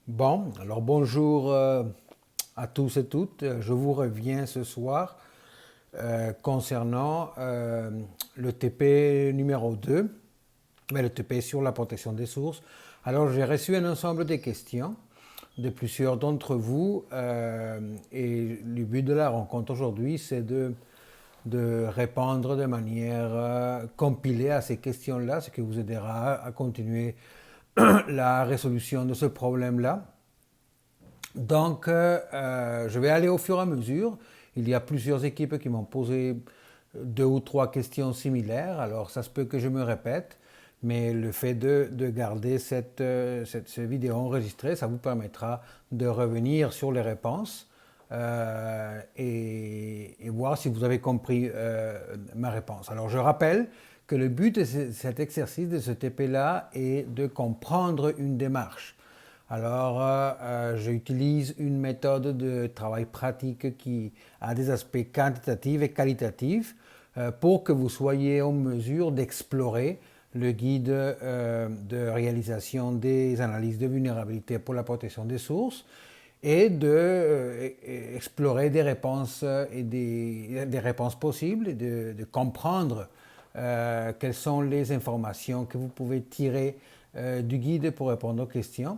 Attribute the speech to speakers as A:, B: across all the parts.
A: Bon, alors bonjour à tous et toutes. Je vous reviens ce soir concernant le TP numéro 2, mais le TP sur la protection des sources. Alors j'ai reçu un ensemble de questions de plusieurs d'entre vous et le but de la rencontre aujourd'hui, c'est de répondre de manière compilée à ces questions-là, ce qui vous aidera à continuer la résolution de ce problème-là. Donc, je vais aller au fur et à mesure. Il y a plusieurs équipes qui m'ont posé deux ou trois questions similaires. Alors, ça se peut que je me répète, mais le fait de garder cette vidéo enregistrée, ça vous permettra de revenir sur les réponses et voir si vous avez compris ma réponse. Alors, je rappelle que le but de cet exercice, de ce TP-là, est de comprendre une démarche. Alors, j'utilise une méthode de travail pratique qui a des aspects quantitatifs et qualitatifs pour que vous soyez en mesure d'explorer le guide de réalisation des analyses de vulnérabilité pour la protection des sources et d'explorer des réponses et des réponses possibles et de comprendre quelles sont les informations que vous pouvez tirer du guide pour répondre aux questions.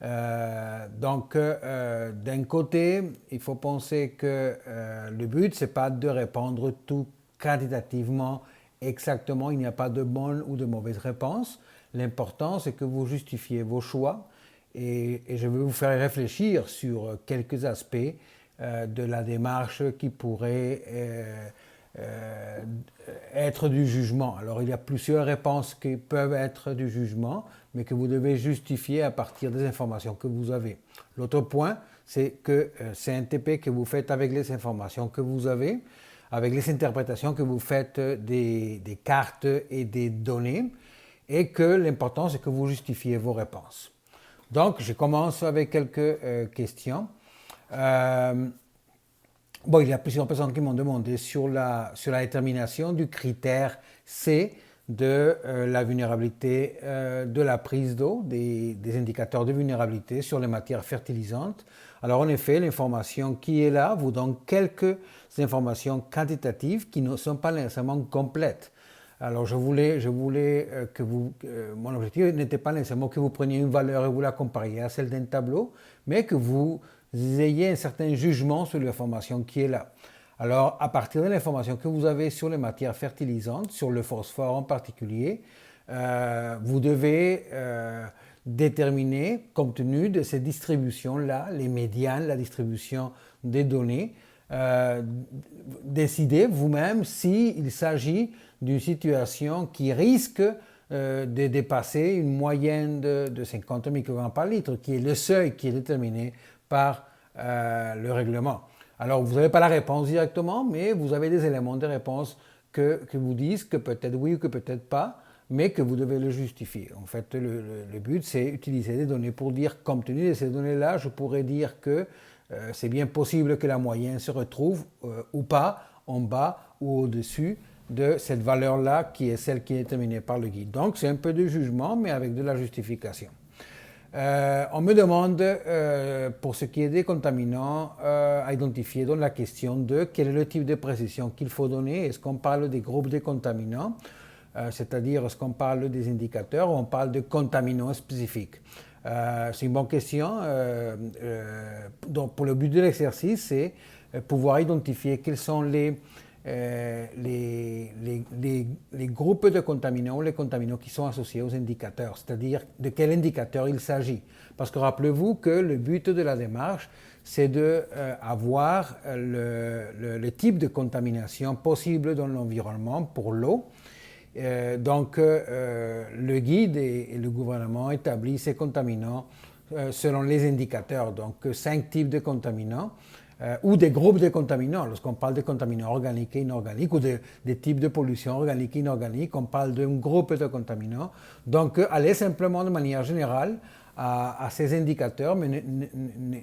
A: D'un côté, il faut penser que le but, c'est pas de répondre tout quantitativement exactement. Il n'y a pas de bonne ou de mauvaise réponse. L'important, c'est que vous justifiez vos choix et je vais vous faire réfléchir sur quelques aspects de la démarche qui pourraient être du jugement. Alors il y a plusieurs réponses qui peuvent être du jugement, mais que vous devez justifier à partir des informations que vous avez. L'autre point, c'est que c'est un TP que vous faites avec les informations que vous avez, avec les interprétations que vous faites des cartes et des données, et que l'important, c'est que vous justifiez vos réponses. Donc, je commence avec quelques questions. Bon, il y a plusieurs personnes qui m'ont demandé sur la détermination du critère C de la vulnérabilité de la prise d'eau, des indicateurs de vulnérabilité sur les matières fertilisantes. Alors en effet, l'information qui est là vous donne quelques informations quantitatives qui ne sont pas nécessairement complètes. Alors je voulais que vous, mon objectif n'était pas nécessairement que vous preniez une valeur et vous la compariez à celle d'un tableau, mais que vous ayez un certain jugement sur l'information qui est là. Alors à partir de l'information que vous avez sur les matières fertilisantes, sur le phosphore en particulier, vous devez déterminer, compte tenu de ces distributions-là, les médianes, la distribution des données, décider vous-même s'il s'agit d'une situation qui risque de dépasser une moyenne de 50 microgrammes par litre, qui est le seuil qui est déterminé par le règlement. Alors, vous n'avez pas la réponse directement, mais vous avez des éléments de réponse que vous disent que peut-être oui ou que peut-être pas, mais que vous devez le justifier. En fait, le but, c'est utiliser des données pour dire, compte tenu de ces données-là, je pourrais dire que c'est bien possible que la moyenne se retrouve ou pas en bas ou au-dessus de cette valeur-là qui est celle qui est déterminée par le guide. Donc c'est un peu de jugement mais avec de la justification. On me demande pour ce qui est des contaminants à identifier dans la question de quel est le type de précision qu'il faut donner. Est-ce qu'on parle des groupes de contaminants, c'est-à-dire est-ce qu'on parle des indicateurs ou on parle de contaminants spécifiques. C'est une bonne question. Donc pour le but de l'exercice, c'est pouvoir identifier quels sont les groupes de contaminants ou les contaminants qui sont associés aux indicateurs, c'est-à-dire de quel indicateur il s'agit. Parce que rappelez-vous que le but de la démarche, c'est d'avoir le type de contamination possible dans l'environnement pour l'eau. Le guide et le gouvernement établissent ces contaminants selon les indicateurs, donc 5 types de contaminants ou des groupes de contaminants. Lorsqu'on parle de contaminants organiques et inorganiques ou des types de pollution organique et inorganique, on parle d'un groupe de contaminants. Donc allez simplement de manière générale à ces indicateurs, mais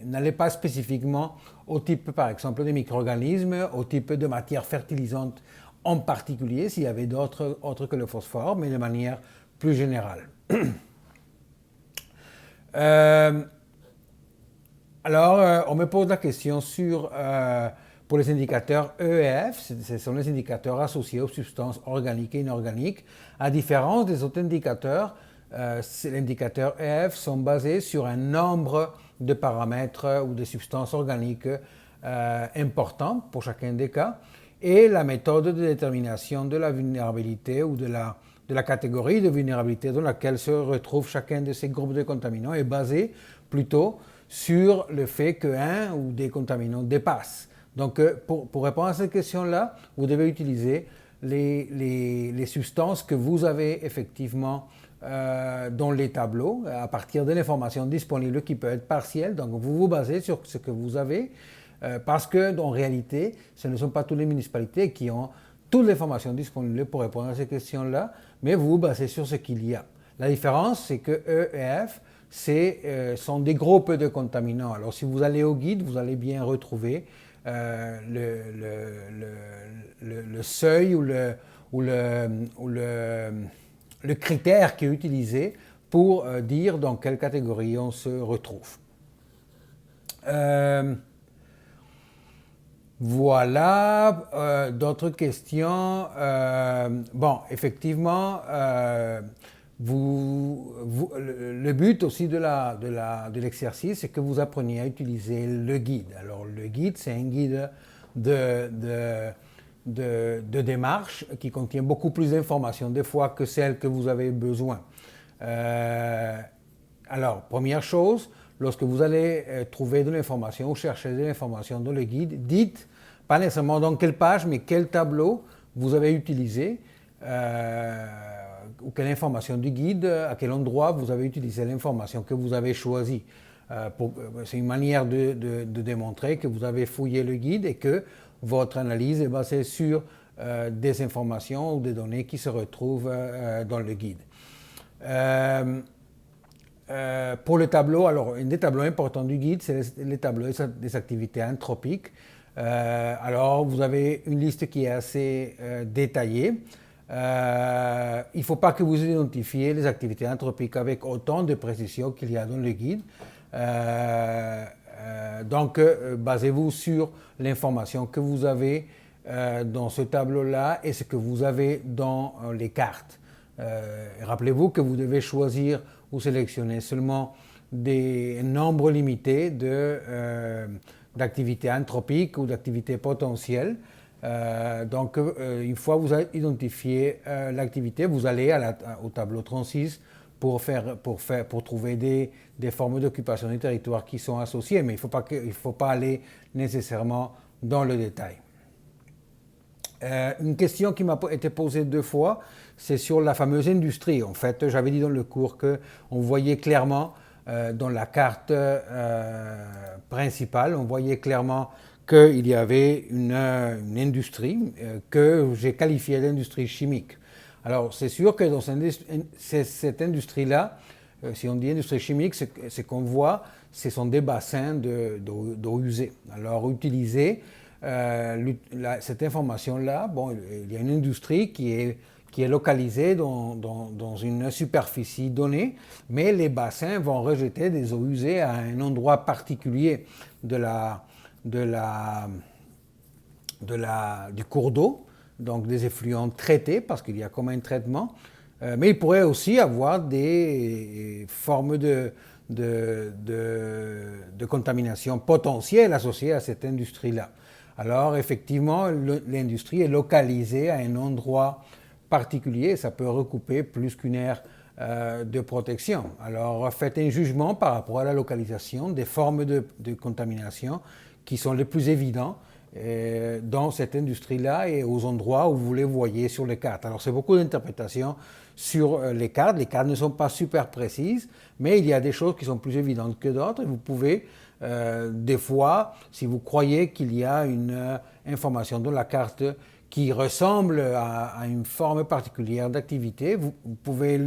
A: n'allez pas spécifiquement au type, par exemple, de micro-organismes, au type de matière fertilisante en particulier, s'il y avait d'autres autres que le phosphore, mais de manière plus générale. Alors, on me pose la question pour les indicateurs EEF, ce sont les indicateurs associés aux substances organiques et inorganiques. À différence des autres indicateurs, les indicateurs EEF sont basés sur un nombre de paramètres ou de substances organiques importants pour chacun des cas, et la méthode de détermination de la vulnérabilité ou de la catégorie de vulnérabilité dans laquelle se retrouve chacun de ces groupes de contaminants est basée plutôt sur le fait qu'un ou des contaminants dépassent. Donc, pour répondre à cette question-là, vous devez utiliser les substances que vous avez effectivement dans les tableaux, à partir de l'information disponible qui peut être partielle. Donc, vous vous basez sur ce que vous avez, parce qu'en réalité, ce ne sont pas toutes les municipalités qui ont toute l'information disponible pour répondre à ces questions-là, mais vous vous basez sur ce qu'il y a. La différence, c'est que E et F sont des groupes de contaminants. Alors, si vous allez au guide, vous allez bien retrouver le seuil ou le critère qui est utilisé pour dire dans quelle catégorie on se retrouve. Voilà, d'autres questions. Bon, effectivement, le but aussi de l'exercice, c'est que vous appreniez à utiliser le guide. Alors, le guide, c'est un guide de démarche qui contient beaucoup plus d'informations des fois que celles que vous avez besoin. Alors, première chose, lorsque vous allez trouver de l'information ou chercher de l'information dans le guide, dites pas nécessairement dans quelle page, mais quel tableau vous avez utilisé, ou quelle information du guide, à quel endroit vous avez utilisé l'information que vous avez choisie. C'est une manière de démontrer que vous avez fouillé le guide et que votre analyse est basée sur des informations ou des données qui se retrouvent dans le guide. Pour le tableau, alors un des tableaux importants du guide, c'est les tableaux des activités anthropiques. Alors vous avez une liste qui est assez détaillée. Il ne faut pas que vous identifiez les activités anthropiques avec autant de précision qu'il y a dans le guide. Donc basez-vous sur l'information que vous avez dans ce tableau-là et ce que vous avez dans les cartes. Rappelez-vous que vous devez choisir ou sélectionner seulement un nombre limité d'activités anthropiques ou d'activités potentielles. Donc, une fois que vous avez identifié l'activité, vous allez au tableau 36 pour trouver des formes d'occupation du territoire qui sont associées, mais il ne faut pas aller nécessairement dans le détail. Une question qui m'a été posée 2 fois, c'est sur la fameuse industrie. En fait, j'avais dit dans le cours qu'on voyait clairement dans la carte principale, on voyait clairement qu'il y avait une industrie que j'ai qualifiée d'industrie chimique. Alors, c'est sûr que dans cette industrie-là, si on dit industrie chimique, ce qu'on voit, ce sont des bassins d'eau usée. Alors, utiliser cette information-là, bon, il y a une industrie qui est localisée dans une superficie donnée, mais les bassins vont rejeter des eaux usées à un endroit particulier du cours d'eau, donc des effluents traités, parce qu'il y a comme un traitement, mais il pourrait aussi avoir des formes de contamination potentielle associées à cette industrie-là. Alors effectivement, l'industrie est localisée à un endroit particulier, ça peut recouper plus qu'une aire de protection. Alors faites un jugement par rapport à la localisation des formes de contamination qui sont les plus évidents dans cette industrie-là et aux endroits où vous les voyez sur les cartes. Alors c'est beaucoup d'interprétations sur les cartes ne sont pas super précises, mais il y a des choses qui sont plus évidentes que d'autres et vous pouvez des fois, si vous croyez qu'il y a une information dans la carte qui ressemble à une forme particulière d'activité, vous pouvez